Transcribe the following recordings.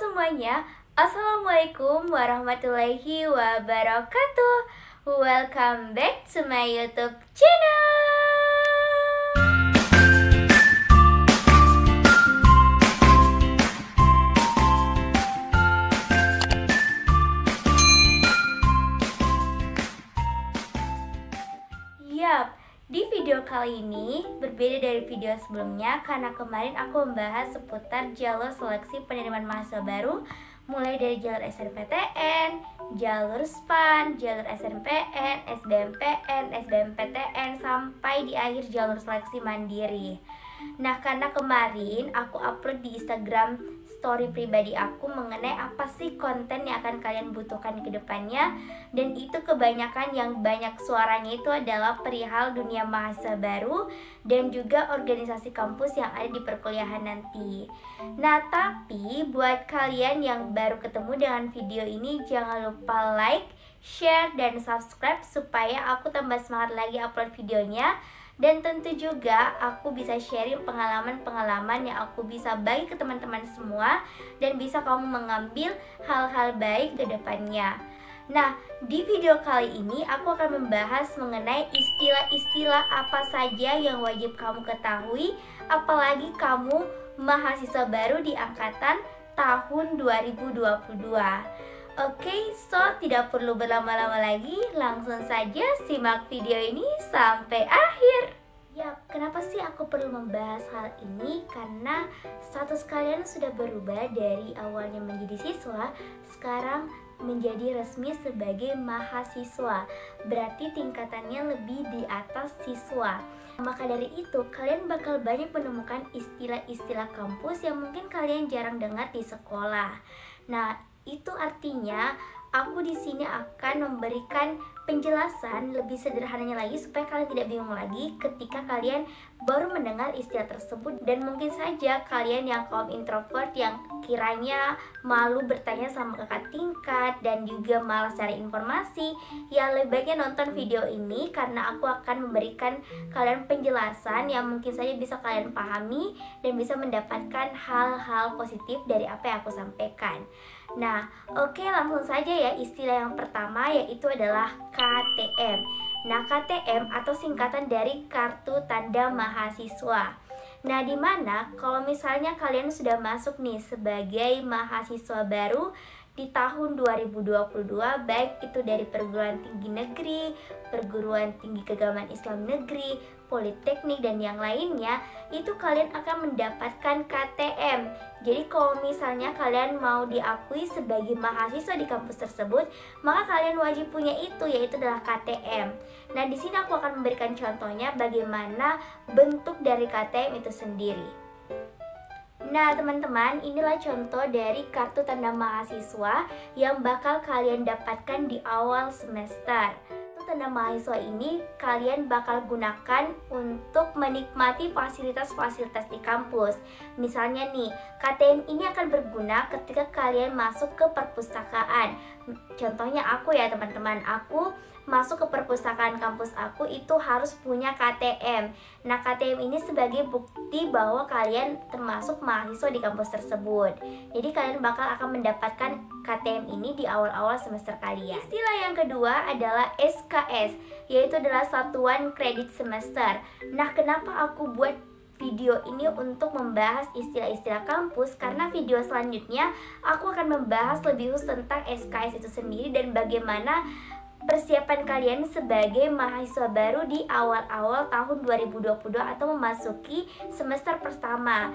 semuanya, Assalamualaikum warahmatullahi wabarakatuh. Welcome back to my YouTube channel. Yap, di video kali ini berbeda dari video sebelumnya karena kemarin aku membahas seputar jalur seleksi penerimaan mahasiswa baru, mulai dari jalur SNPTN, jalur SPAN, jalur SNPN, SBMPN, SBMPTN, sampai di akhir jalur seleksi mandiri. Nah, karena kemarin aku upload di Instagram story pribadi aku mengenai apa sih konten yang akan kalian butuhkan ke depannya, dan itu kebanyakan yang banyak suaranya itu adalah perihal dunia mahasiswa baru dan juga organisasi kampus yang ada di perkuliahan nanti. Nah, tapi buat kalian yang baru ketemu dengan video ini, jangan lupa like, share, dan subscribe supaya aku tambah semangat lagi upload videonya. Dan tentu juga aku bisa sharing pengalaman-pengalaman yang aku bisa bagi ke teman-teman semua, dan bisa kamu mengambil hal-hal baik ke depannya. Nah, di video kali ini aku akan membahas mengenai istilah-istilah apa saja yang wajib kamu ketahui, apalagi kamu mahasiswa baru di angkatan tahun 2022. Oke, so tidak perlu berlama-lama lagi, langsung saja simak video ini sampai akhir. Ya, kenapa sih aku perlu membahas hal ini? Karena status kalian sudah berubah dari awalnya menjadi siswa, sekarang menjadi resmi sebagai mahasiswa. Berarti tingkatannya lebih di atas siswa. Maka dari itu, kalian bakal banyak menemukan istilah-istilah kampus yang mungkin kalian jarang dengar di sekolah. Nah, itu artinya aku di sini akan memberikan penjelasan lebih sederhananya lagi supaya kalian tidak bingung lagi ketika kalian baru mendengar istilah tersebut. Dan mungkin saja kalian yang kaum introvert yang kiranya malu bertanya sama kakak tingkat dan juga malas cari informasi, ya lebih baiknya nonton video ini karena aku akan memberikan kalian penjelasan yang mungkin saja bisa kalian pahami dan bisa mendapatkan hal-hal positif dari apa yang aku sampaikan. Nah, oke, langsung saja ya. Istilah yang pertama yaitu adalah KTM. Nah, KTM atau singkatan dari Kartu Tanda Mahasiswa. Nah, dimana kalau misalnya kalian sudah masuk nih sebagai mahasiswa baru di tahun 2022, baik itu dari perguruan tinggi negeri, perguruan tinggi keagamaan Islam negeri, politeknik, dan yang lainnya, itu kalian akan mendapatkan KTM. Jadi kalau misalnya kalian mau diakui sebagai mahasiswa di kampus tersebut, maka kalian wajib punya itu, yaitu adalah KTM. Nah, di sini aku akan memberikan contohnya bagaimana bentuk dari KTM itu sendiri. Nah, teman-teman, inilah contoh dari kartu tanda mahasiswa yang bakal kalian dapatkan di awal semester. Tanda mahasiswa ini kalian bakal gunakan untuk menikmati fasilitas-fasilitas di kampus. Misalnya nih, KTM ini akan berguna ketika kalian masuk ke perpustakaan. Contohnya aku ya teman-teman, aku masuk ke perpustakaan kampus aku itu harus punya KTM. Nah, KTM ini sebagai bukti bahwa kalian termasuk mahasiswa di kampus tersebut. Jadi kalian bakal akan mendapatkan KTM ini di awal-awal semester kalian. Istilah yang kedua adalah SKS, yaitu adalah satuan kredit semester. Nah, kenapa aku buat video ini untuk membahas istilah-istilah kampus? Karena video selanjutnya aku akan membahas lebih khusus tentang SKS itu sendiri dan bagaimana persiapan kalian sebagai mahasiswa baru di awal-awal tahun 2022 atau memasuki semester pertama.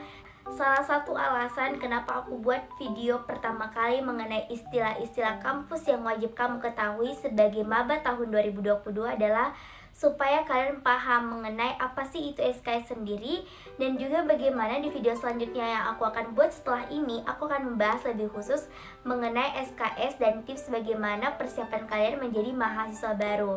Salah satu alasan kenapa aku buat video pertama kali mengenai istilah-istilah kampus yang wajib kamu ketahui sebagai maba tahun 2022 adalah supaya kalian paham mengenai apa sih itu SKS sendiri, dan juga bagaimana di video selanjutnya yang aku akan buat setelah ini, aku akan membahas lebih khusus mengenai SKS dan tips bagaimana persiapan kalian menjadi mahasiswa baru.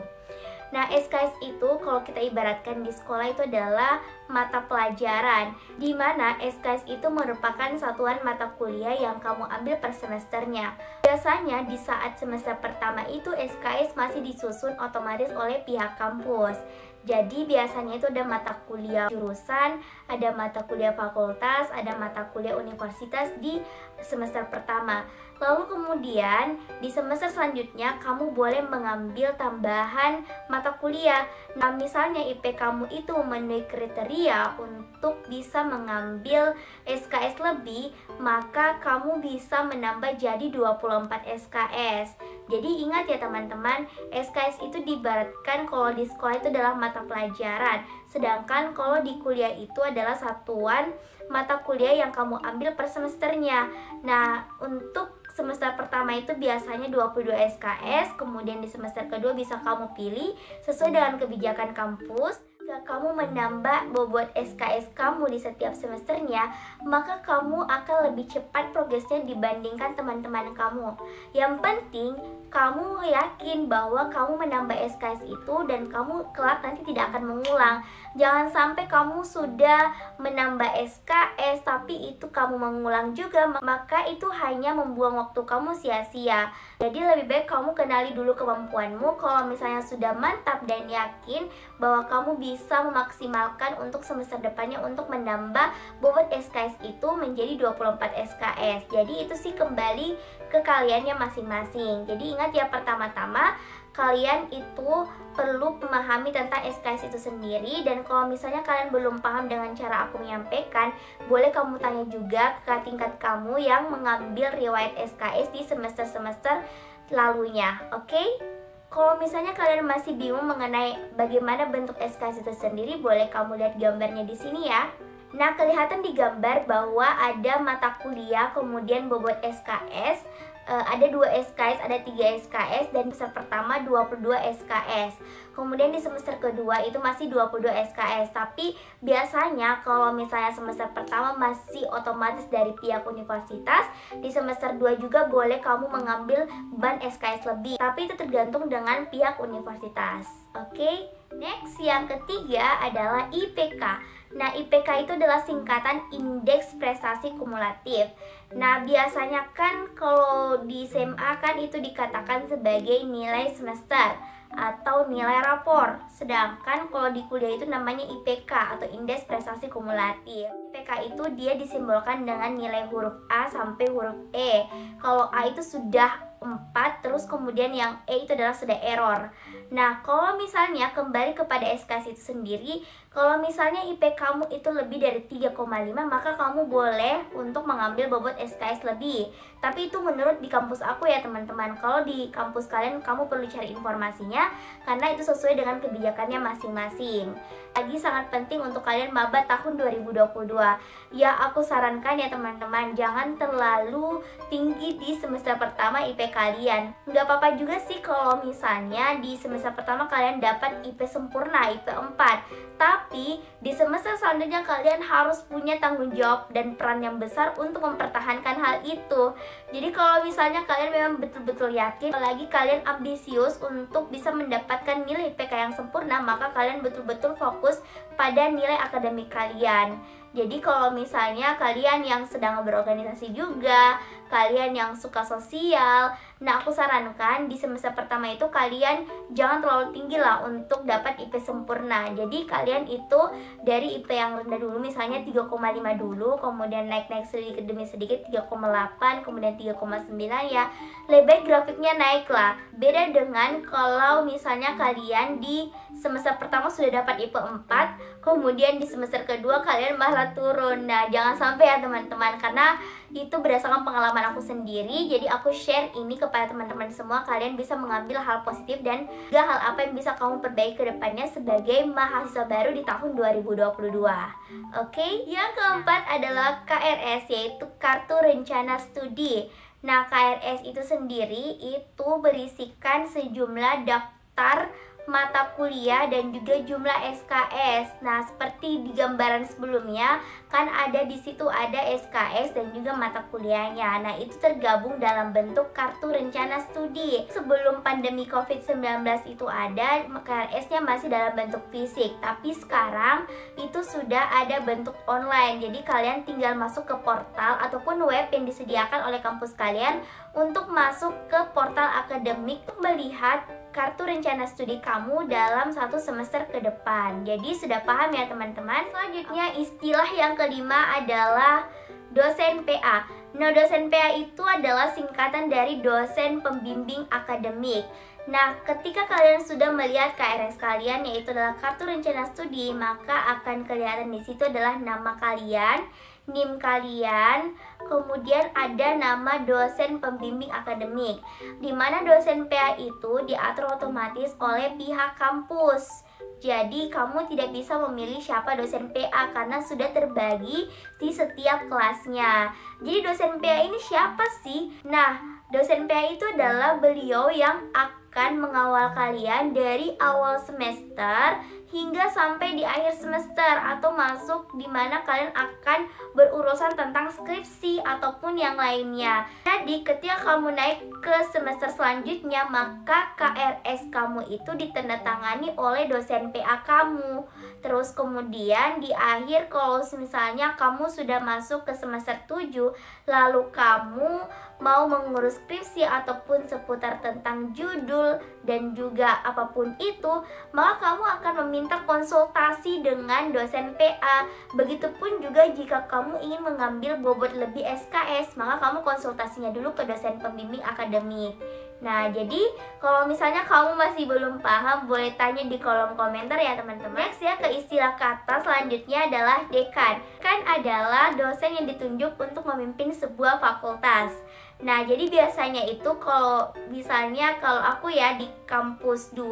Nah, SKS itu kalau kita ibaratkan di sekolah itu adalah mata pelajaran, di mana SKS itu merupakan satuan mata kuliah yang kamu ambil per semesternya. Biasanya di saat semester pertama itu SKS masih disusun otomatis oleh pihak kampus. Jadi biasanya itu ada mata kuliah jurusan, ada mata kuliah fakultas, ada mata kuliah universitas di semester pertama. Lalu kemudian di semester selanjutnya kamu boleh mengambil tambahan mata kuliah. Nah, misalnya IP kamu itu memenuhi kriteria untuk bisa mengambil SKS lebih, maka kamu bisa menambah jadi 24 SKS. Jadi ingat ya teman-teman, SKS itu diibaratkan kalau di sekolah itu adalah mata pelajaran, sedangkan kalau di kuliah itu adalah satuan mata kuliah yang kamu ambil per semesternya. Nah, untuk semester pertama itu biasanya 22 SKS, kemudian di semester kedua bisa kamu pilih sesuai dengan kebijakan kampus. Jika kamu menambah bobot SKS kamu di setiap semesternya, maka kamu akan lebih cepat progresnya dibandingkan teman-teman kamu. Yang penting, kamu yakin bahwa kamu menambah SKS itu dan kamu kelak nanti tidak akan mengulang. Jangan sampai kamu sudah menambah SKS tapi itu kamu mengulang juga, maka itu hanya membuang waktu kamu sia-sia. Jadi lebih baik kamu kenali dulu kemampuanmu. Kalau misalnya sudah mantap dan yakin bahwa kamu bisa memaksimalkan untuk semester depannya untuk menambah bobot SKS itu menjadi 24 SKS. Jadi itu sih kembali ke kaliannya masing-masing. Jadi ingat ya, pertama-tama kalian itu perlu memahami tentang SKS itu sendiri. Dan kalau misalnya kalian belum paham dengan cara aku menyampaikan, boleh kamu tanya juga ke tingkat kamu yang mengambil riwayat SKS di semester-semester lalunya. Oke? Kalau misalnya kalian masih bingung mengenai bagaimana bentuk SKS itu sendiri, boleh kamu lihat gambarnya di sini ya. Nah, kelihatan di gambar bahwa ada mata kuliah, kemudian bobot SKS, ada 2 SKS, ada 3 SKS, dan semester pertama 22 SKS. Kemudian di semester kedua itu masih 22 SKS. Tapi biasanya kalau misalnya semester pertama masih otomatis dari pihak universitas, di semester 2 juga boleh kamu mengambil beban SKS lebih. Tapi itu tergantung dengan pihak universitas. Oke? Next, yang ketiga adalah IPK. Nah, IPK itu adalah singkatan Indeks Prestasi Kumulatif. Nah, biasanya kan kalau di SMA kan itu dikatakan sebagai nilai semester atau nilai rapor. Sedangkan kalau di kuliah itu namanya IPK atau Indeks Prestasi Kumulatif. IPK itu dia disimbolkan dengan nilai huruf A sampai huruf E. Kalau A itu sudah 4, terus kemudian yang E itu adalah sudah error. Nah, kalau misalnya kembali kepada SKS itu sendiri, kalau misalnya IP kamu itu lebih dari 3,5, maka kamu boleh untuk mengambil bobot SKS lebih. Tapi itu menurut di kampus aku ya teman-teman. Kalau di kampus kalian, kamu perlu cari informasinya karena itu sesuai dengan kebijakannya masing-masing. Lagi sangat penting untuk kalian maba tahun 2022. Ya, aku sarankan ya teman-teman, jangan terlalu tinggi di semester pertama IP kalian. Nggak apa-apa juga sih kalau misalnya di semester pertama kalian dapat IP sempurna, IP 4. Tapi di semester selanjutnya kalian harus punya tanggung jawab dan peran yang besar untuk mempertahankan hal itu. Jadi kalau misalnya kalian memang betul-betul yakin, apalagi kalian ambisius untuk bisa mendapatkan nilai IPK yang sempurna, maka kalian betul-betul fokus pada nilai akademik kalian. Jadi kalau misalnya kalian yang sedang berorganisasi juga, kalian yang suka sosial, nah aku sarankan di semester pertama itu kalian jangan terlalu tinggi lah untuk dapat IP sempurna. Jadi kalian itu dari IP yang rendah dulu, misalnya 3,5 dulu, kemudian naik-naik sedikit demi sedikit 3,8, kemudian 3,9 ya. Lebih baik grafiknya naik lah. Beda dengan kalau misalnya kalian di semester pertama sudah dapat IP 4, kemudian di semester kedua kalian malah turun. Nah, jangan sampai ya teman-teman, karena itu berdasarkan pengalaman aku sendiri. Jadi aku share ini kepada teman-teman semua, kalian bisa mengambil hal positif dan juga hal apa yang bisa kamu perbaiki ke depannya sebagai mahasiswa baru di tahun 2022. Oke, yang keempat adalah KRS, yaitu Kartu Rencana Studi. Nah, KRS itu sendiri itu berisikan sejumlah daftar mata kuliah dan juga jumlah SKS. Nah, seperti di gambaran sebelumnya kan ada di situ ada SKS dan juga mata kuliahnya. Nah, itu tergabung dalam bentuk kartu rencana studi. Sebelum pandemi COVID-19 itu ada, KRS-nya masih dalam bentuk fisik, tapi sekarang itu sudah ada bentuk online. Jadi kalian tinggal masuk ke portal ataupun web yang disediakan oleh kampus kalian untuk masuk ke portal akademik untuk melihat kartu rencana studi kamu dalam 1 semester ke depan. Jadi sudah paham ya teman-teman? Selanjutnya istilah yang kelima adalah dosen PA. Nah, dosen PA itu adalah singkatan dari dosen pembimbing akademik. Nah, ketika kalian sudah melihat KRS kalian, yaitu adalah kartu rencana studi, maka akan kelihatan di situ adalah nama kalian, NIM kalian, kemudian ada nama dosen pembimbing akademik, di mana dosen PA itu diatur otomatis oleh pihak kampus. Jadi kamu tidak bisa memilih siapa dosen PA karena sudah terbagi di setiap kelasnya. Jadi dosen PA ini siapa sih? Nah, dosen PA itu adalah beliau yang akan mengawal kalian dari awal semester hingga sampai di akhir semester atau masuk di mana kalian akan berurusan tentang skripsi ataupun yang lainnya. Jadi ketika kamu naik ke semester selanjutnya, maka KRS kamu itu ditandatangani oleh dosen PA kamu. Terus kemudian di akhir kalau misalnya kamu sudah masuk ke semester 7, lalu kamu mau mengurus skripsi ataupun seputar tentang judul dan juga apapun itu, maka kamu akan meminta konsultasi dengan dosen PA. Begitupun juga jika kamu ingin mengambil bobot lebih SKS, maka kamu konsultasinya dulu ke dosen pembimbing akademik. Nah, jadi kalau misalnya kamu masih belum paham, boleh tanya di kolom komentar ya teman-teman. Next ya, ke istilah kata selanjutnya adalah dekan. Dekan adalah dosen yang ditunjuk untuk memimpin sebuah fakultas. Nah, jadi biasanya itu kalau misalnya kalau aku ya di kampus 2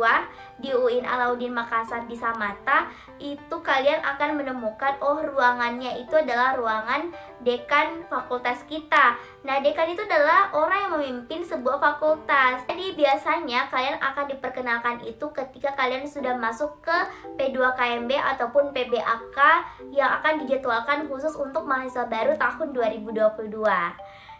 di UIN Alauddin Makassar di Samata, itu kalian akan menemukan ruangannya itu adalah ruangan dekan fakultas kita. Nah, dekan itu adalah orang yang memimpin sebuah fakultas. Jadi biasanya kalian akan diperkenalkan itu ketika kalian sudah masuk ke P2KMB ataupun PBAK yang akan dijadwalkan khusus untuk mahasiswa baru tahun 2022.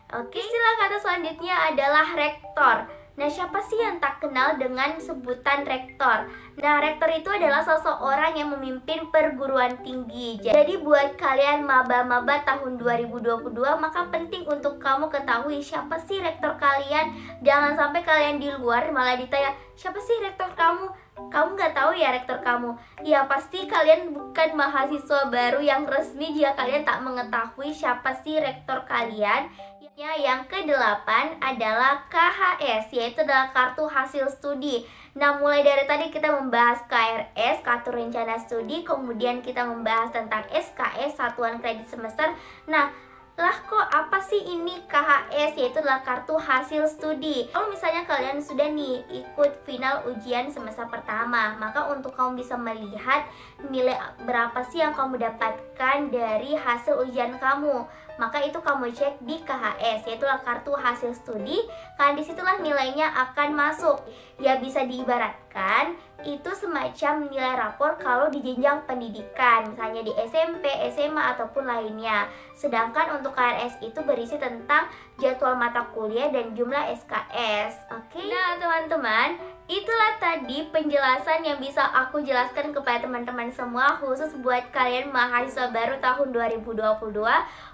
Oke, istilah kata selanjutnya adalah rektor. Nah, siapa sih yang tak kenal dengan sebutan rektor? Nah, rektor itu adalah seseorang yang memimpin perguruan tinggi. Jadi buat kalian maba-maba tahun 2022, maka penting untuk kamu ketahui siapa sih rektor kalian. Jangan sampai kalian di luar malah ditanya, siapa sih rektor kamu? Kamu nggak tahu ya rektor kamu? Ya pasti kalian bukan mahasiswa baru yang resmi jika kalian tak mengetahui siapa sih rektor kalian. Yang ke-8 adalah KHS, yaitu adalah kartu hasil studi. Nah, mulai dari tadi kita membahas KRS, kartu rencana studi, kemudian kita membahas tentang SKS, satuan kredit semester. Nah, kok apa sih ini KHS, yaitu adalah kartu hasil studi. Kalau misalnya kalian sudah nih ikut final ujian semester pertama, maka untuk kamu bisa melihat nilai berapa sih yang kamu dapatkan dari hasil ujian kamu, maka itu kamu cek di KHS, yaitu adalah kartu hasil studi. Kan disitulah nilainya akan masuk. Ya bisa diibaratkan itu semacam nilai rapor kalau di jenjang pendidikan, misalnya di SMP, SMA ataupun lainnya. Sedangkan untuk KRS itu berisi tentang jadwal mata kuliah dan jumlah SKS. Oke. Nah, teman-teman, itulah tadi penjelasan yang bisa aku jelaskan kepada teman-teman semua, khusus buat kalian mahasiswa baru tahun 2022,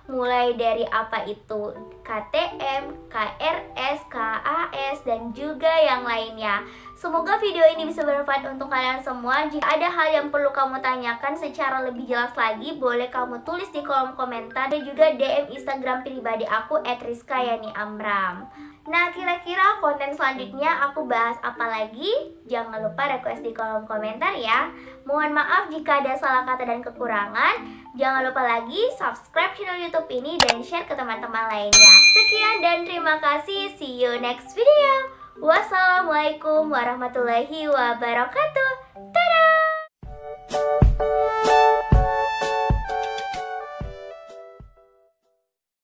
mulai dari apa itu KTM, KRS, KAS, dan juga yang lainnya. Semoga video ini bisa bermanfaat untuk kalian semua. Jika ada hal yang perlu kamu tanyakan secara lebih jelas lagi, boleh kamu tulis di kolom komentar dan juga DM Instagram pribadi aku @rizkayani_amram. Nah, kira-kira konten selanjutnya aku bahas apa lagi? Jangan lupa request di kolom komentar ya. Mohon maaf jika ada salah kata dan kekurangan. Jangan lupa lagi subscribe channel YouTube ini dan share ke teman-teman lainnya. Sekian dan terima kasih. See you next video. Wassalamualaikum warahmatullahi wabarakatuh.